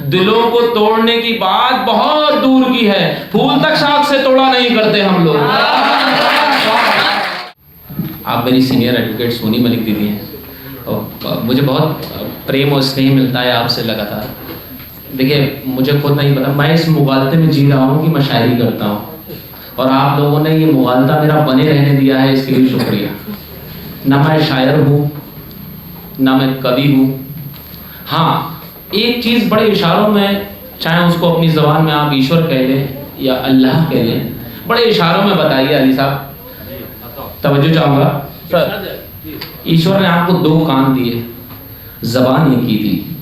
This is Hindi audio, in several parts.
दिलों को तोड़ने की बात बहुत दूर की है, फूल तक शाख से तोड़ा नहीं करते हम लोग। आप मेरी सीनियर एडवोकेट सोनी मलिक दीदी हैं और मुझे बहुत प्रेम और स्नेह मिलता है आपसे लगातार। देखिए, मुझे खुद नहीं पता, मैं इस मुगालते में जी रहा हूँ कि मैं शायरी करता हूँ और आप लोगों ने ये मुगालता मेरा बने रहने दिया है, इसके लिए शुक्रिया। ना मैं शायर हूँ ना मैं कवि हूँ। हाँ, एक चीज़ बड़े इशारों में, चाहे उसको अपनी ज़बान में आप ईश्वर कह लें या अल्लाह कह लें, बड़े इशारों में बताइए। अली साहब तवज्जो चाहूँगा सर। ईश्वर ने आपको दो कान दिए, ज़बान एक ही थी।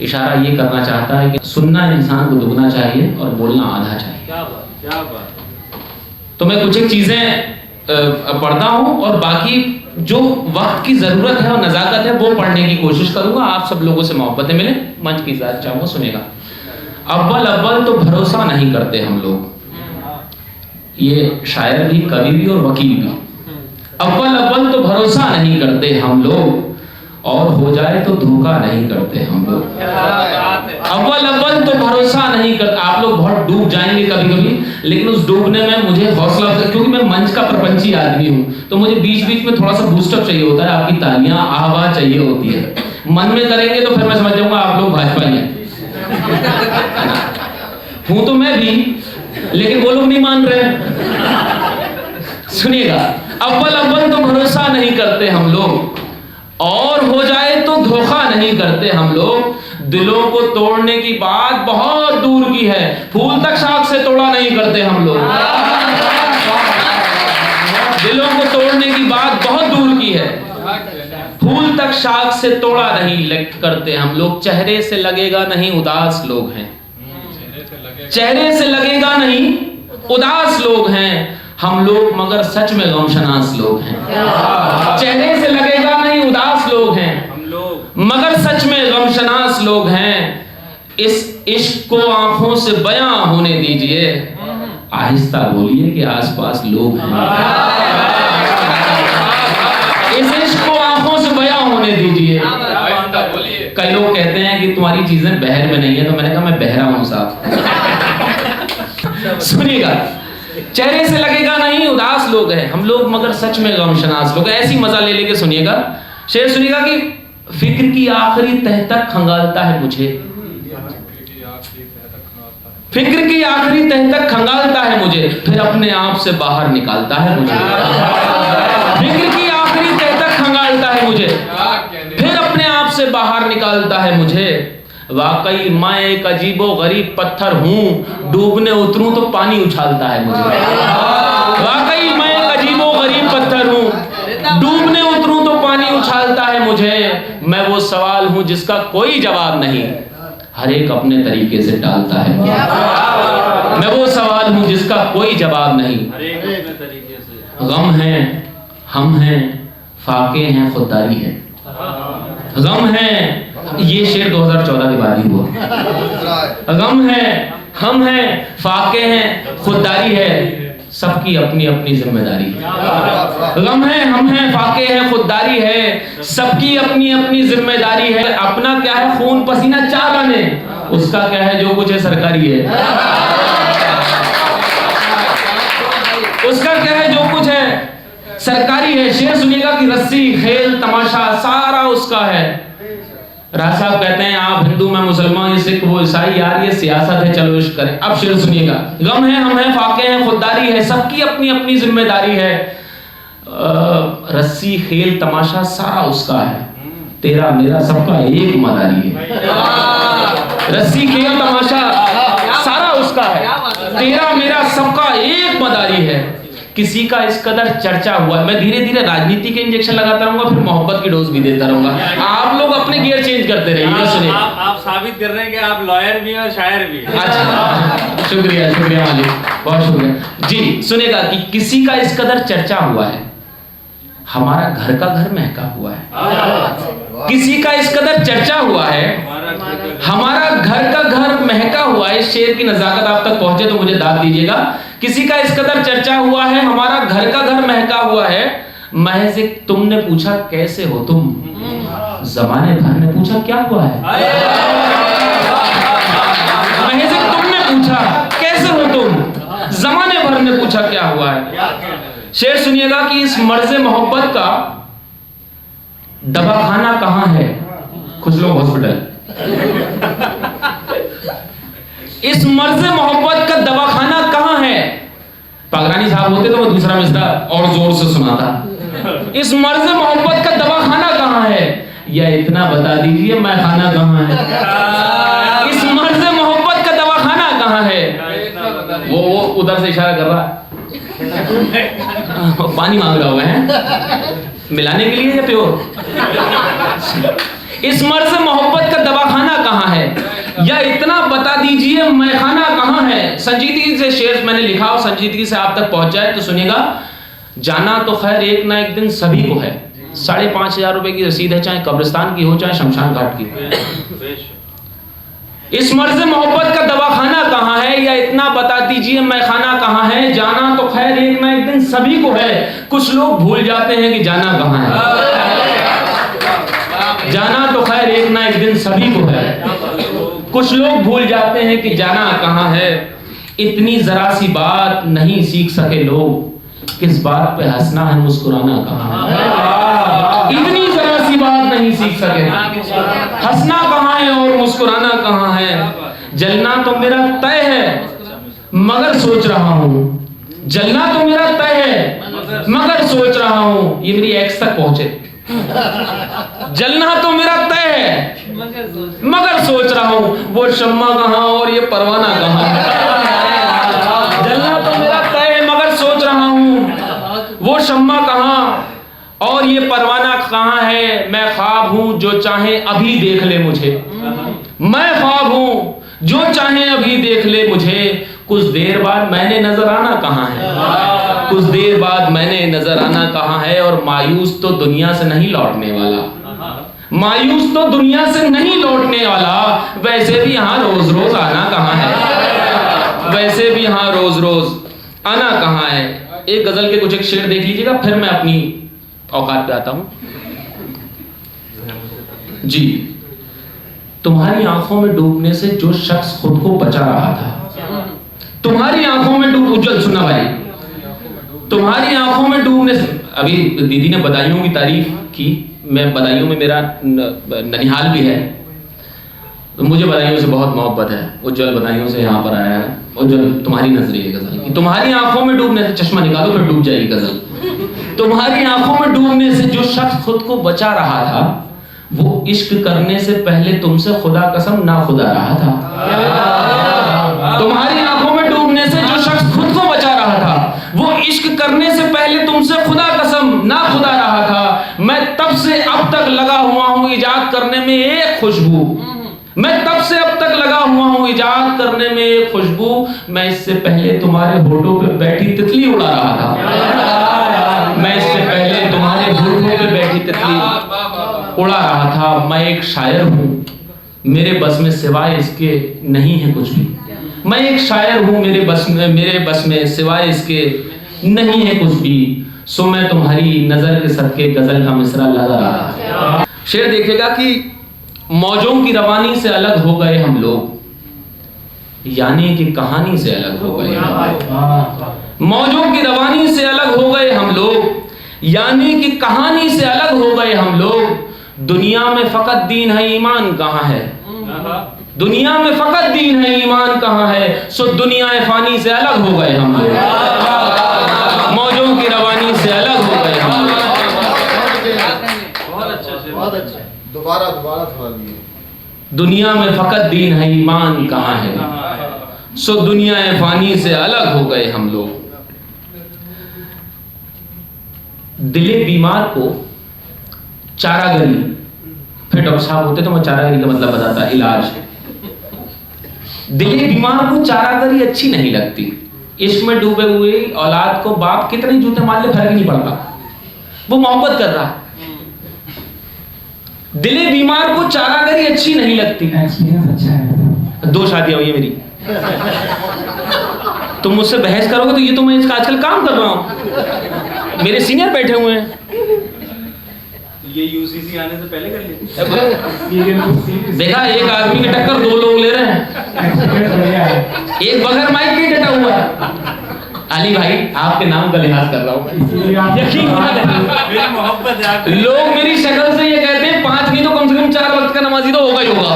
इशारा ये करना चाहता है कि सुनना इंसान को दुगना चाहिए और बोलना आधा चाहिए। क्या बात। तो मैं कुछ एक चीज़ें पढ़ता हूँ और बाकी जो वक्त की ज़रूरत है और नज़ाकत है वो पढ़ने की कोशिश करूँगा। आप सब लोगों से मोहब्बतें मिले, मंच की इजाज़त चाहूँगा, सुनेगा। अव्वल तो भरोसा नहीं करते हम लोग, ये शायर भी, कवि भी और वकील भी। अव्वल तो भरोसा नहीं करते हम लोग, और हो जाए तो धोखा नहीं करते हम लोग। अव्वल तो भरोसा नहीं कर। आप लोग बहुत डूब जाएंगे कभी कभी, लेकिन उस डूबने में मुझे हौसला, क्योंकि मैं मंच का प्रपंची आदमी हूँ, तो मुझे बीच बीच में थोड़ा सा बूस्टअप चाहिए होता है, आपकी तालियां आवाज चाहिए होती है। मन में करेंगे तो फिर मैं समझ जाऊंगा आप लोग भाजपा ही हैं। हूं तो मैं भी, लेकिन वो लोग नहीं मान रहे। सुनिएगा, अव्वल तो भरोसा नहीं करते हम लोग, और हो जाए तो धोखा नहीं करते हम लोग। दिलों को तोड़ने की बात बहुत दूर की है, फूल तक शाख से तोड़ा नहीं करते हम लोग। दिलों को तोड़ने की बात बहुत दूर की है, फूल तक शाख से तोड़ा नहीं करते हम लोग। चेहरे से लगेगा नहीं उदास लोग हैं, चेहरे से लगेगा नहीं उदास लोग हैं हम लोग, मगर सच में गमशनास लोग हैं। चेहरे से लगेगा नहीं उदास लोग हैं हम लोग, मगर सच में गमशनास लोग हैं। इस इश्क को आंखों से बयां होने दीजिए, आहिस्ता बोलिए कि आसपास लोग हैं। इस इश्क को आंखों से बयां होने दीजिए। कई लोग कहते हैं कि तुम्हारी चीजें बहर में नहीं है, तो मैंने कहा मैं बहरा हूं साहब। सुनिएगा, चेहरे से लगेगा नहीं उदास लोग हैं हम लोग, मगर सच में गमशनास लोग हैं। ऐसी मजा ले लेके सुनिएगा, शेर सुनिएगा कि फिक्र की आखिरी तह तक खंगालता है मुझे, फिक्र की आखिरी तह तक खंगालता है मुझे, फिर अपने आप से बाहर निकालता है मुझे। फिक्र की आखिरी तह तक खंगालता है मुझे, फिर अपने आप से बाहर निकालता है मुझे। वाकई मैं एक अजीबो गरीब पत्थर हूँ, डूबने उतरूं तो पानी उछालता है मुझे। वाकई मैं एक अजीबो गरीब पत्थर हूँ, डूबने उतरूं तो पानी उछालता है मुझे। मैं वो सवाल हूँ जिसका कोई जवाब नहीं, हर एक अपने तरीके से टालता है। मैं वो सवाल हूँ जिसका कोई जवाब नहीं, गम है, हम हैं, फाके हैं, खुददारी है। गम है, ये शेर 2014 के बाद ही हुआ। गम है, हम हैं, फाके हैं, खुददारी है, सबकी अपनी अपनी जिम्मेदारी है। गम है, हम हैं, फाके हैं, खुददारी है, सबकी अपनी अपनी जिम्मेदारी है। अपना क्या है, खून पसीना चाह बने, उसका क्या है, जो कुछ है सरकारी है। उसका क्या है, जो कुछ है सरकारी है। शेर सुनिएगा कि रस्सी खेल तमाशा सारा उसका है। राज साहब कहते हैं आप हिंदू, मैं मुसलमान, ये सिख, वो ईसाई, यार ये सियासत है, चलो इश्क करें। अब शेर सुनिएगा, गम है, हम हैं, फाके हैं, खुददारी है, सबकी अपनी अपनी जिम्मेदारी है। रस्सी खेल तमाशा सारा उसका है, तेरा मेरा सबका एक मदारी है। रस्सी खेल तमाशा सारा उसका है, तेरा मेरा सबका एक मदारी है। किसी का इस कदर चर्चा हुआ, मैं धीरे धीरे राजनीति के इंजेक्शन लगाता रहूंगा, फिर मोहब्बत की डोज भी देता रहूंगा। आप लोग अपने गियर चेंज करते रहिए। सुनिए, आप साबित कर रहे हैं कि आप लॉयर भी हैं और शायर भी हैं। अच्छा, शुक्रिया शुक्रिया मालिक, बहुत शुक्रिया जी। सुनेगा कि किसी का इस कदर चर्चा हुआ है, हमारा घर का घर महका हुआ है। किसी का इस कदर चर्चा हुआ है, हमारा घर का घर महका हुआ है। शेर की नजाकत आप तक पहुंचे तो मुझे दाद दीजिएगा। किसी का इस कदर चर्चा हुआ है, हमारा घर का घर महका हुआ है। महज एक तुमने पूछा कैसे हो तुम, जमाने भर ने पूछा क्या हुआ है। हुआ है। शेर सुनिएगा कि इस मर्ज़े मोहब्बत का दवाखाना कहां है? कुछ लोग हॉस्पिटल। इस मर्ज़े मोहब्बत का दवाखाना कहां है? पागरानी साहब होते तो वो दूसरा मिसरा और जोर से सुनाता। इस मर्ज़े मोहब्बत का दवाखाना कहां है? या इतना बता दीजिए मैं खाना कहां है? इस मर्ज़े मोहब्बत का दवाखाना कहां है? वो उधर से इशारा कर रहा पानी मांग रहा हुआ है मिलाने के लिए या प्योर? इस मर्ज़ मोहब्बत का दवाखाना कहां है? या इतना बता दीजिए मैं खाना कहां है? संजीदगी से शेर मैंने लिखा और संजीदगी से आप तक पहुंच जाए तो सुनिएगा। जाना तो खैर एक ना एक दिन सभी को है। 5,500 रुपए की रसीद है, चाहे कब्रिस्तान की हो चाहे शमशान घाट की। इस मर्ज़ मोहब्बत का दवाखाना कहां है? या इतना बता दीजिए मैं खाना कहां है? जाना तो खैर एक ना एक दिन सभी को है। कुछ लोग भूल जाते हैं कि जाना कहां है। जाना तो खैर एक ना एक दिन सभी को है। कुछ लोग भूल जाते हैं कि जाना कहां है। इतनी जरा सी बात नहीं सीख सके लोग, किस बात पे हंसना है मुस्कुराना कहां है। इतनी जरा सी बात नहीं सीख सके, हंसना कहां है और मुस्कुराना कहां है। जलना तो मेरा तय है मगर सोच रहा हूं, जलना तो मेरा तय है मगर सोच रहा हूं। ये मेरी एक्स तक पहुंचे। जलना तो मेरा तय है मगर सोच रहा हूं, वो शम्मा कहां और ये परवाना कहां है। जलना तो मेरा तय है मगर सोच रहा हूं, वो शम्मा कहां और ये परवाना कहां है। मैं ख्वाब हूं जो चाहे अभी देख ले मुझे, मैं ख्वाब हूं जो चाहे अभी देख ले मुझे। कुछ देर बाद मैंने नजर आना कहां है, कुछ देर बाद मैंने नजर आना कहां है। और मायूस तो दुनिया से नहीं लौटने वाला, मायूस तो दुनिया से नहीं लौटने वाला। वैसे भी यहाँ रोज रोज आना कहां है, वैसे भी यहाँ रोज रोज आना कहां है। एक गजल के कुछ एक शेर देख लीजिएगा, फिर मैं अपनी औकात पे आता हूं जी। तुम्हारी आंखों में डूबने से जो शख्स खुद को बचा रहा था, तुम्हारी आंखों में डूब, उज्जवल सुना भाई, तुम्हारी आंखों में डूबने से। अभी दीदी ने बधाइयों की तारीफ की, मैं बधाइयों में मेरा ननिहाल भी है तो मुझे बधाइयों से बहुत मोहब्बत है। उज्जवल बधाइयों से यहाँ पर आया है। उज्जवल तुम्हारी नजर है गजल की, तुम्हारी आंखों में डूबने से, चश्मा निकालो फिर डूब जाएगी गजल। तुम्हारी आंखों में डूबने से जो शख्स खुद को बचा रहा था, वो इश्क करने से पहले तुमसे खुदा कसम ना खुदा रहा था। तुम्हारी आंखों में डूबने से जो शख्स खुद को बचा रहा था, वो इश्क करने से पहले तुमसे खुदा कसम ना खुदा रहा था। मैं तब से अब तक लगा हुआ हूं इजाद करने में एक खुशबू, मैं तब से अब तक लगा हुआ हूं इजाद करने में एक खुशबू। मैं इससे पहले तुम्हारे होठों पे बैठी तितली उड़ा रहा था, मैं इससे पहले तुम्हारे होठों पे बैठी तितली उड़ा रहा था। मैं एक शायर हूं, मेरे बस में सिवाय इसके नहीं है कुछ भी। मैं एक शायर हूं, मेरे बस में सिवाय इसके नहीं है कुछ भी। सो मैं तुम्हारी नजर के सदके गजल का मिसरा लगा रहा। शेर देखेगा कि मौजों की रवानी से अलग हो गए हम लोग, यानी कि कहानी से अलग हो गए। मौजों की रवानी से अलग हो गए हम लोग, यानी कि कहानी से अलग हो गए हम लोग। दुनिया में फकत दीन है ईमान कहां है, दुनिया में फकत दीन है ईमान कहां है। सो दुनिया फानी से अलग हो गए हम लोग, मौजों की रवानी से अलग हो गए हम लोग। बहुत अच्छा, दोबारा दुनिया में फकत दीन है ईमान कहां है, सो दुनिया फानी से अलग हो गए हम लोग। दिले बीमार को चारागरी, फिर डॉक्टर साहब होते तो मैं चारागरी का मतलब बताता, इलाज। दिले बीमार को चारागरी अच्छी नहीं लगती। इश्क में डूबे हुए औलाद को बाप कितने जूते मार ले फर्क नहीं पड़ता, वो मोहब्बत कर रहा। दिले बीमार को चारागरी अच्छी नहीं लगती। अच्छा है, 2 शादियां हुई है मेरी। तुम मुझसे बहस करोगे तो ये तो मैं इसका आजकल काम कर रहा हूं, मेरे सीनियर बैठे हुए हैं। ये यूसीसी आने से पहले कर ली। देखा, एक आदमी की टक्कर 2 लोग ले रहे हैं, एक बगैर माइक के डटा हुआ है। अली भाई आपके नाम का लिहाज कर रहा हूँ, यकीन मेरी मोहब्बत है आपकी। लोग मेरी शक्ल से ये कहते हैं 5 नहीं तो कम से कम 4 वक्त का नमाजी तो होगा ही होगा।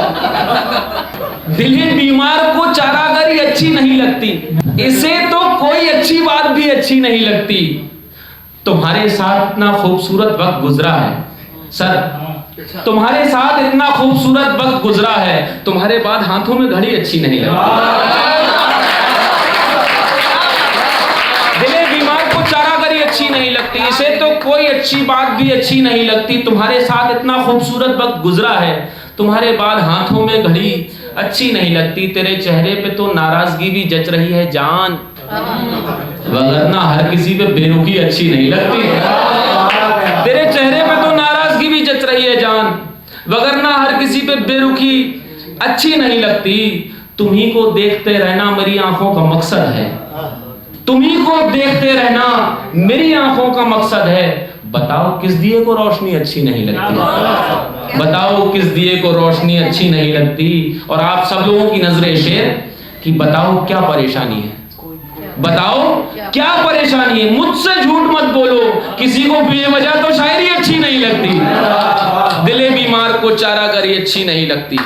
दिली बीमार को चारागाह ही अच्छी नहीं लगती, इसे तो कोई अच्छी बात भी अच्छी नहीं लगती। तुम्हारे साथ इतना खूबसूरत वक्त गुजरा है सर, तुम्हारे साथ इतना खूबसूरत वक्त गुजरा है, तुम्हारे बाद हाथों में घड़ी अच्छी नहीं लगती। दिले बीमार को चारागाह अच्छी नहीं लगती, इसे तो कोई अच्छी बात भी अच्छी नहीं लगती। तुम्हारे साथ इतना खूबसूरत वक्त गुजरा है, तुम्हारे बाद हाथों में घड़ी अच्छी नहीं लगती। तेरे चेहरे पे तो नाराजगी भी जच रही है जान, वरना हर किसी पे बेरुखी अच्छी नहीं लगती। तेरे चेहरे पे तो नाराजगी भी जच रही है जान, वरना हर किसी पे बेरुखी अच्छी नहीं लगती। तुम्ही को देखते रहना मेरी आंखों का मकसद है, तुम्ही को देखते रहना मेरी आंखों का मकसद है। बताओ किस दिए को रोशनी अच्छी नहीं लगती, बताओ किस दिए को रोशनी अच्छी नहीं लगती। और आप सब लोगों की नजरे शेर कि बताओ क्या परेशानी है, बताओ क्या परेशानी है। मुझसे झूठ मत बोलो, किसी को बेवजह तो शायरी अच्छी नहीं लगती, दिले बीमार को चारागाह अच्छी नहीं लगती।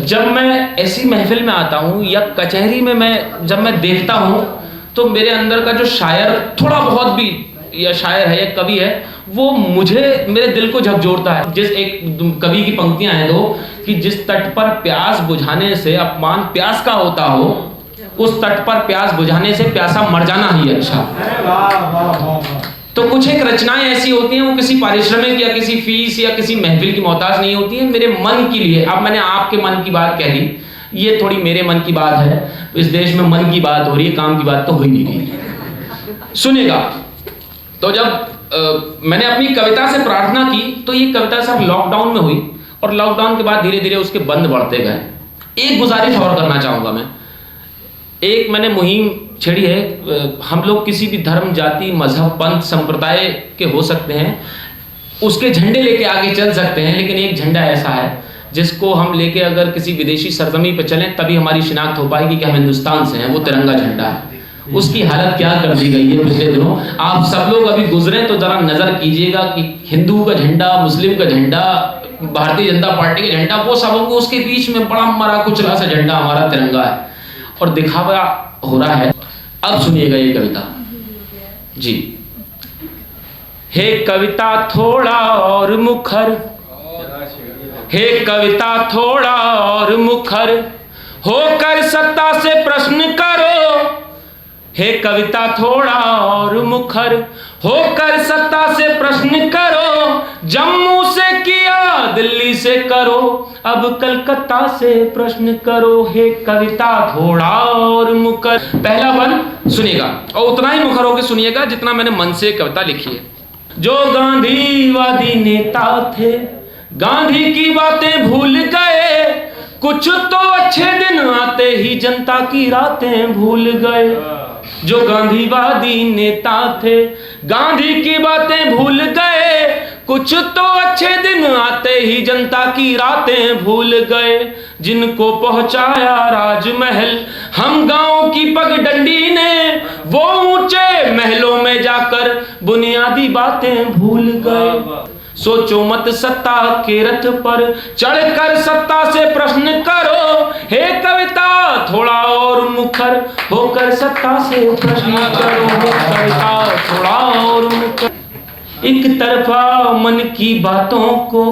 जब मैं ऐसी महफिल में आता हूँ या कचहरी में जब मैं देखता हूँ तो मेरे अंदर का जो शायर थोड़ा बहुत भी या शायर है या कवि है, वो मुझे मेरे दिल को झकझोरता है। जिस एक कवि की पंक्तियां हैं दो कि जिस तट पर प्यास बुझाने से अपमान प्यास का होता हो, उस तट पर प्यास बुझाने से प्यासा मर जाना ही अच्छा। तो कुछ एक रचनाएं ऐसी होती हैं, वो किसी पारिश्रमिक या किसी फीस या किसी महफिल की मोहताज नहीं होती है, मेरे मन के लिए। अब मैंने आपके मन की बात कह दी, ये थोड़ी मेरे मन की बात है। इस देश में मन की बात हो रही है, काम की बात तो हो ही नहीं रही। सुनेगा तो जब मैंने अपनी कविता से प्रार्थना की तो ये कविता सर लॉकडाउन में हुई, और लॉकडाउन के बाद धीरे धीरे उसके बंद बढ़ते गए। एक गुजारिश और करना चाहूंगा मैं, एक मैंने मुहिम छेड़ी है। हम लोग किसी भी धर्म, जाति, मजहब, पंथ, संप्रदाय के हो सकते हैं, उसके झंडे लेके आगे चल सकते हैं, लेकिन एक झंडा ऐसा है जिसको हम लेके अगर किसी विदेशी सरजमी पे चलें तभी हमारी शिनाख्त हो पाएगी कि हम हिंदुस्तान से हैं, वो तिरंगा झंडा है। उसकी हालत क्या कर दी गई है पिछले दिनों। आप सब लोग अभी गुजरे तो जरा नजर कीजिएगा कि हिंदू का झंडा, मुस्लिम का झंडा, भारतीय जनता पार्टी का झंडा, वो सब होंगे, उसके बीच में बड़ा मरा कुचला सा झंडा हमारा तिरंगा है, और दिखावा हो रहा है। अब सुनिएगा ये कविता जी। हे कविता थोड़ा और मुखर, हे कविता थोड़ा और मुखर, होकर सत्ता से प्रश्न करो। हे कविता थोड़ा और मुखर, होकर सत्ता से प्रश्न करो। जम्मू से किया दिल्ली से करो, अब कलकत्ता से प्रश्न करो। हे कविता थोड़ा और मुखर। पहला बंद सुनिएगा और उतना ही मुखर होकर सुनिएगा जितना मैंने मन से कविता लिखी है। जो गांधीवादी नेता थे गांधी की बातें भूल गए, कुछ तो अच्छे दिन आते ही जनता की रातें भूल गए। जो गांधीवादी नेता थे गांधी की बातें भूल गए, कुछ तो अच्छे दिन आते ही जनता की रातें भूल गए। जिनको पहुंचाया राजमहल हम गांव की पगडंडी ने, वो ऊंचे महलों में जाकर बुनियादी बातें भूल गए। सोचो मत सत्ता के रथ पर चढ़कर सत्ता से प्रश्न करो। हे कविता थोड़ा और मुखर, होकर सत्ता से प्रश्न करो। हे कविता थोड़ा और मुखर। एक तरफा मन की बातों को,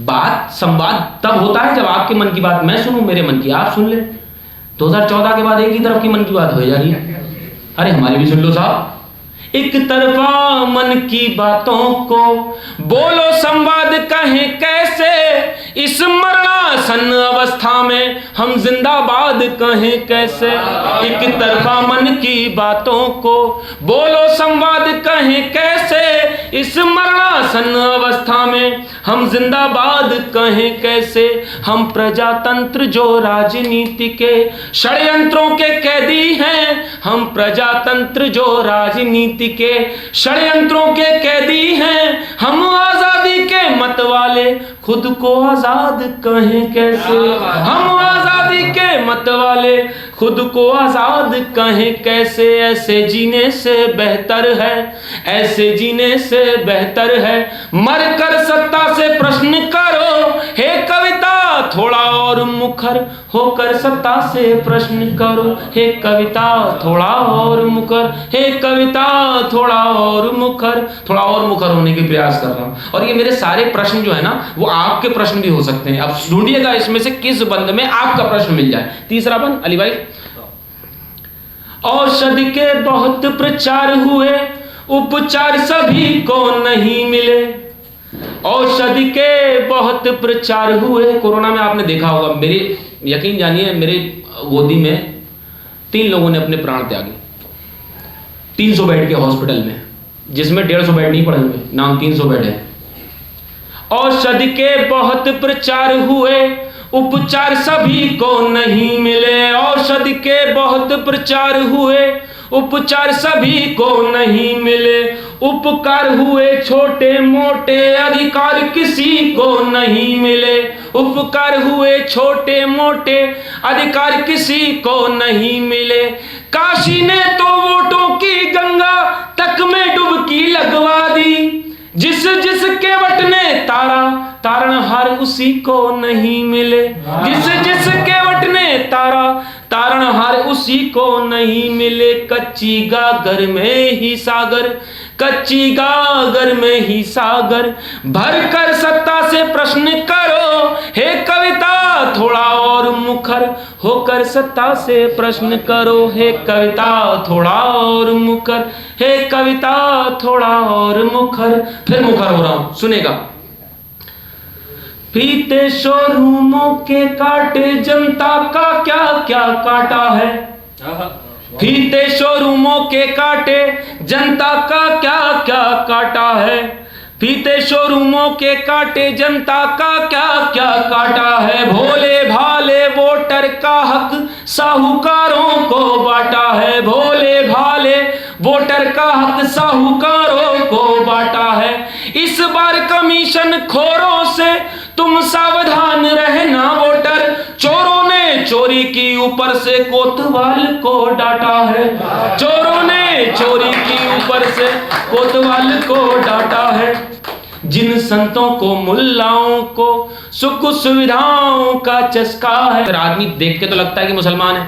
बात संवाद तब होता है जब आपके मन की बात मैं सुनूं, मेरे मन की आप सुन ले। 2014 के बाद एक ही तरफ की मन की बात हो जा रही है। अरे हमारी भी सुन लो साहब। एक तरफा मन की बातों को बोलो, संवाद कहें कैसे। इस मरणासन अवस्था में हम जिंदाबाद कहें कैसे। एक तरफा मन की बातों को बोलो, संवाद कहें कैसे। इस मरणासन अवस्था में हम जिंदाबाद कहें कैसे। हम प्रजातंत्र जो राजनीति के षड्यंत्रों के कैदी हैं, हम प्रजातंत्र जो राजनीति के षड्यंत्रों के कैदी हैं। हम आजादी के मत वाले खुद को आजाद कहें कैसे। हम आजादी के मत वाले खुद को आजाद कहें कैसे, ऐसे जीने से बेहतर है, ऐसे जीने से बेहतर है मर कर सत्ता से प्रश्न करो, हे कविता थोड़ा और मुखर होकर सत्ता से प्रश्न करो, हे कविता थोड़ा और मुखर, हे कविता थोड़ा और मुखर होने के प्रयास कर रहा हूं। और ये मेरे सारे प्रश्न जो है ना वो आपके प्रश्न भी हो सकते हैं। आप ढूंढिएगा इसमें से किस बंद में आपका प्रश्न मिल जाए। तीसरा बंद अली भाई। औषधि के बहुत प्रचार हुए, उपचार सभी को नहीं मिले। औषधि के बहुत प्रचार हुए। कोरोना में आपने देखा होगा, मेरे यकीन जानिए मेरे गोदी में 3 लोगों ने अपने प्राण त्यागे 300 बेड के हॉस्पिटल में, जिसमें 150 बेड नहीं पड़े हुए, नाम 300 बेड है। औषधि के बहुत प्रचार हुए, उपचार सभी को नहीं मिले। औषधि के बहुत प्रचार हुए, उपचार सभी को नहीं मिले। उपकार हुए छोटे मोटे, अधिकार किसी को नहीं मिले। उपकार हुए छोटे मोटे, अधिकार किसी को नहीं मिले। काशी ने तो वोटों की गंगा तक में डुबकी लगवा दी, जिस जिस के वट ने तारा तारणहार उसी को नहीं मिले। जिस जिस के वट ने तारा तारणहार उसी को नहीं मिले। कच्ची गागर में ही सागर, कच्ची गागर में ही सागर भर कर सत्ता से प्रश्न करो, हे कविता थोड़ा और मुखर होकर सत्ता से प्रश्न करो, हे कविता थोड़ा और मुखर, हे कविता थोड़ा और मुखर। फिर मुखर हो रहा हूं, सुनेगा। फीते शोरूमों के काटे, जनता का क्या क्या काटा है। फीते शोरूमों के काटे, जनता का क्या क्या काटा है। फीते शोरूमों के काटे, जनता का क्या क्या काटा है। भोले भाले वोटर का हक साहूकारों को बांटा है। भोले भाले वोटर का हक साहूकारों को बांटा है। इस बार कमीशन खोरों से तुम सावधान रहना वोटर, चोरों ने चोरी की ऊपर से कोतवाल को डांटा है। चोरों ने चोरी की ऊपर से कोतवाल को डांटा है। जिन संतों को मुल्लाओं को सुख सुविधाओं का चस्का है। आदमी देख के तो लगता है कि मुसलमान है,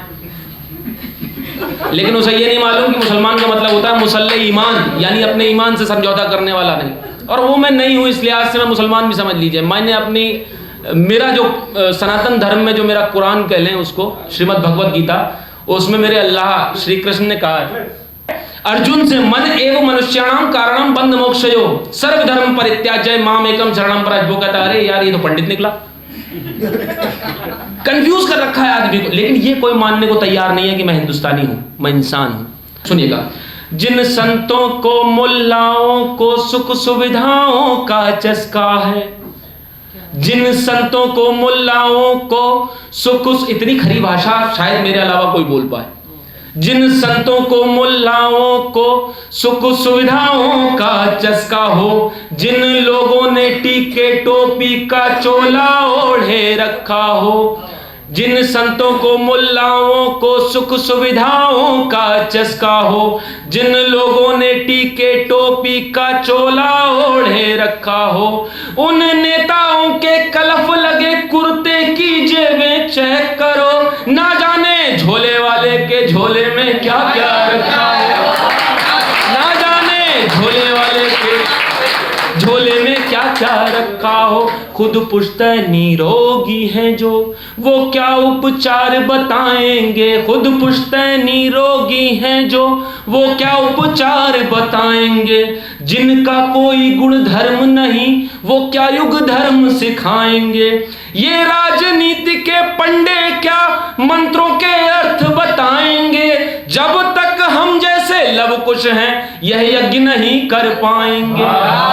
लेकिन उसे ये नहीं मालूम कि मुसलमान का मतलब होता है मुसल्ले ईमान, यानी अपने ईमान से समझौता करने वाला नहीं। और वो मैं नहीं हूं, इस लिहाज से मैं मुसलमान भी समझ लीजिए। मैंने अपनी मेरा जो सनातन धर्म में जो मेरा कुरान कह लें उसको, श्रीमद् भगवत गीता, उसमें मेरे अल्लाह श्री कृष्ण ने कहा है अर्जुन से, मन एवं मनुष्याणाम कारणम बंध मोक्षयो सर्वधर्म परित्याज्य माम एकम शरणम प्रज। वो कहता है अरे यार ये तो पंडित निकला, कंफ्यूज कर रखा है आदमी को। लेकिन ये कोई मानने को तैयार नहीं है कि मैं हिंदुस्तानी हूं, मैं इंसान हूं। सुनिएगा। जिन संतों को मुल्लाओं को सुख सुविधाओं का चस्का है। जिन संतों को मुल्लाओं को सुख, इतनी खरी भाषा शायद मेरे अलावा कोई बोल पाए। जिन संतों को मुल्लाओं को सुख सुविधाओं का चस्का हो। जिन लोगों ने टीके टोपी का चोला ओढ़े रखा हो। जिन संतों को मुल्लाओं को सुख सुविधाओं का चस्का हो। जिन लोगों ने टीके टोपी का चोला ओढ़े रखा हो। उन नेताओं के कलफ लगे कुर्ते की जेबें चेक करो, ना जाने झोले वाले के झोले में क्या क्या रखा है। ना जाने झोले वाले के झोले में क्या क्या रखा हो। खुद पुश्तैनी रोगी हैं जो, वो क्या उपचार बताएंगे। खुद पुश्तैनी रोगी हैं जो, वो क्या उपचार बताएंगे। जिनका कोई गुण धर्म नहीं, वो क्या युग धर्म सिखाएंगे। ये राजनीति के पंडे क्या मंत्रों के अर्थ बताएंगे। जब तक हम जैसे लव कुश हैं, यह यज्ञ नहीं कर पाएंगे।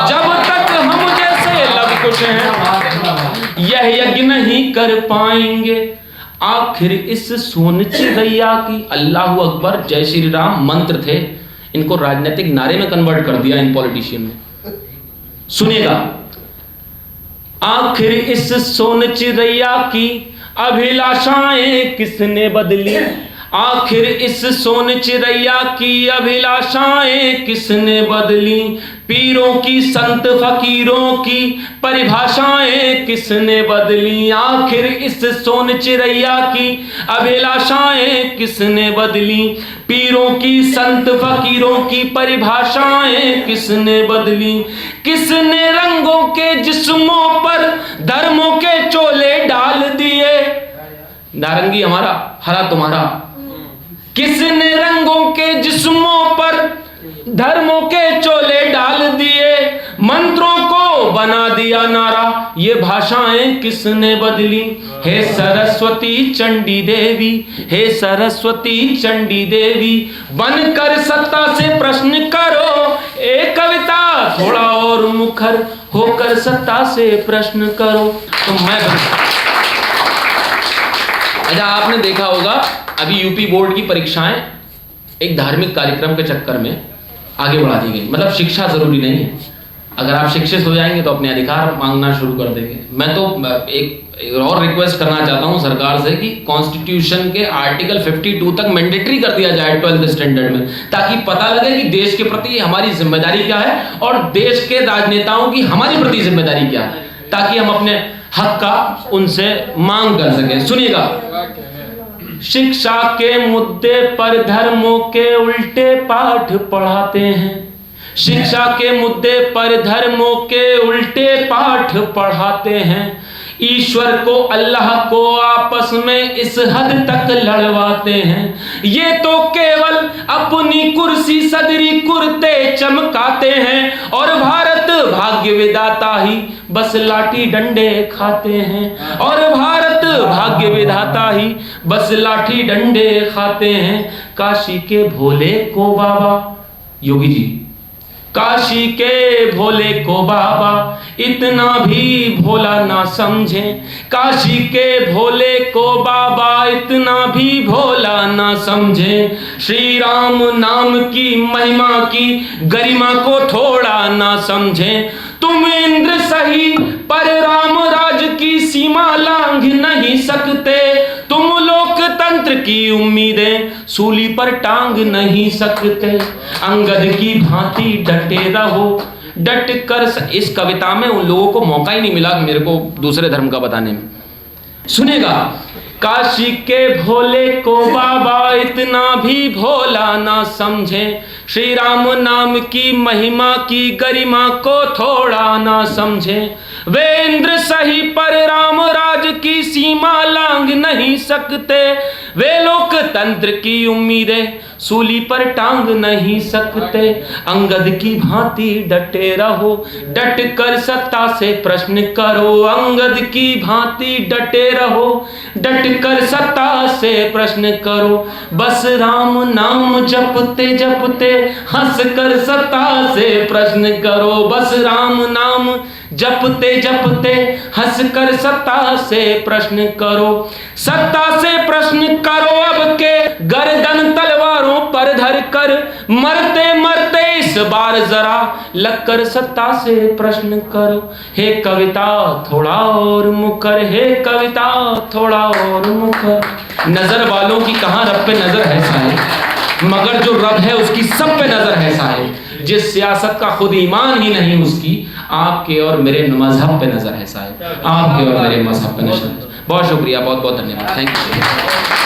जब तक हम जैसे लव कुश हैं, यह यज्ञ नहीं कर पाएंगे। आखिर इस सोन चिड़ैया की, अल्लाह अकबर जय श्री राम मंत्र थे, इनको राजनीतिक नारे में कन्वर्ट कर दिया इन पॉलिटिशियन ने। सुनिएगा। आखिर इस सोन चिड़ैया की अभिलाषाएं किसने बदली। आखिर इस सोन चिरैया की अभिलाषाएं किसने बदली, पीरों की संत फकीरों की परिभाषाएं किसने बदली, आखिर इस सोन चिरैया की अभिलाषाएं किसने बदली, पीरों की संत फकीरों की परिभाषाएं किसने बदली, किसने रंगों के जिस्मों पर धर्मों के चोले डाल दिए, नारंगी हमारा हरा तुम्हारा, किसने रंगों के जिस्मों पर धर्मों के चोले डाल दिए, मंत्रों को बना दिया नारा, ये भाषाएं किसने बदली। हे सरस्वती चंडी देवी, हे सरस्वती चंडी देवी, बनकर सत्ता से प्रश्न करो, एक कविता थोड़ा और मुखर होकर सत्ता से प्रश्न करो। तो मैं अच्छा, आपने देखा होगा अभी यूपी बोर्ड की परीक्षाएं एक धार्मिक कार्यक्रम के चक्कर में आगे बढ़ा दी गई। मतलब शिक्षा जरूरी नहीं है, अगर आप शिक्षित हो जाएंगे तो अपने अधिकार मांगना शुरू कर देंगे। मैं तो एक और रिक्वेस्ट करना चाहता हूं सरकार से कि कॉन्स्टिट्यूशन के आर्टिकल 52 तक मैंडेटरी कर दिया जाए 12th स्टैंडर्ड में, ताकि पता लगे कि देश के प्रति हमारी जिम्मेदारी क्या है और देश के राजनेताओं की हमारी प्रति जिम्मेदारी क्या है, ताकि हम अपने हक का उनसे मांग कर सकें। सुनिएगा, शिक्षा के मुद्दे पर धर्मों के उल्टे पाठ पढ़ाते हैं, शिक्षा के मुद्दे पर धर्मों के उल्टे पाठ पढ़ाते हैं, ईश्वर को अल्लाह को आपस में इस हद तक लड़वाते हैं, ये तो केवल अपनी कुर्सी सदरी कुर्ते चमकाते हैं और भारत भाग्य विधाता ही बस लाठी डंडे खाते हैं, और भारत भाग्य विधाता ही बस लाठी डंडे खाते हैं। काशी के भोले को बाबा, योगी जी, काशी के भोले को बाबा इतना भी भोला ना समझे, काशी के भोले को बाबा इतना भी भोला ना समझे, श्री राम नाम की महिमा की गरिमा को थोड़ा ना समझे। तुम इंद्र सही पर राम राज की सीमा लांघ नहीं सकते, तुम लोकतंत्र की उम्मीदें सूली पर टांग नहीं सकते, अंगद की भांति डटे रहो डट कर। इस कविता में उन लोगों को मौका ही नहीं मिला मेरे को दूसरे धर्म का बताने में। सुनेगा, काशी के भोले को बाबा इतना भी भोला ना समझे, श्री राम नाम की महिमा की गरिमा को थोड़ा ना समझे, वे इंद्र सही पर राम राज की सीमा लांघ नहीं सकते, वे लोकतंत्र की उम्मीदें सूली पर टांग नहीं सकते, अंगद की भांति डटे रहो डट कर सत्ता से प्रश्न करो, अंगद की भांति डटे रहो डट कर सत्ता से प्रश्न करो, बस राम नाम जपते जपते हंस कर सत्ता से प्रश्न करो, बस राम नाम जपते जपते हंस कर सत्ता से प्रश्न करो, सत्ता से प्रश्न करो अब के गर्दन तलवारों पर धर कर, मरते मरते इस बार जरा लगकर सत्ता से प्रश्न करो। हे कविता थोड़ा और मुकर, हे कविता थोड़ा और मुकर, नजर वालों की कहां रब पे नजर है साहिब, मगर जो रब है उसकी सब पे नजर है साहिब, जिस सियासत का खुद ईमान ही नहीं उसकी आपके और मेरे मजहब पे नजर है साहिब, आपके और मेरे मजहब पे नजर है। बहुत शुक्रिया, बहुत बहुत धन्यवाद, थैंक यू।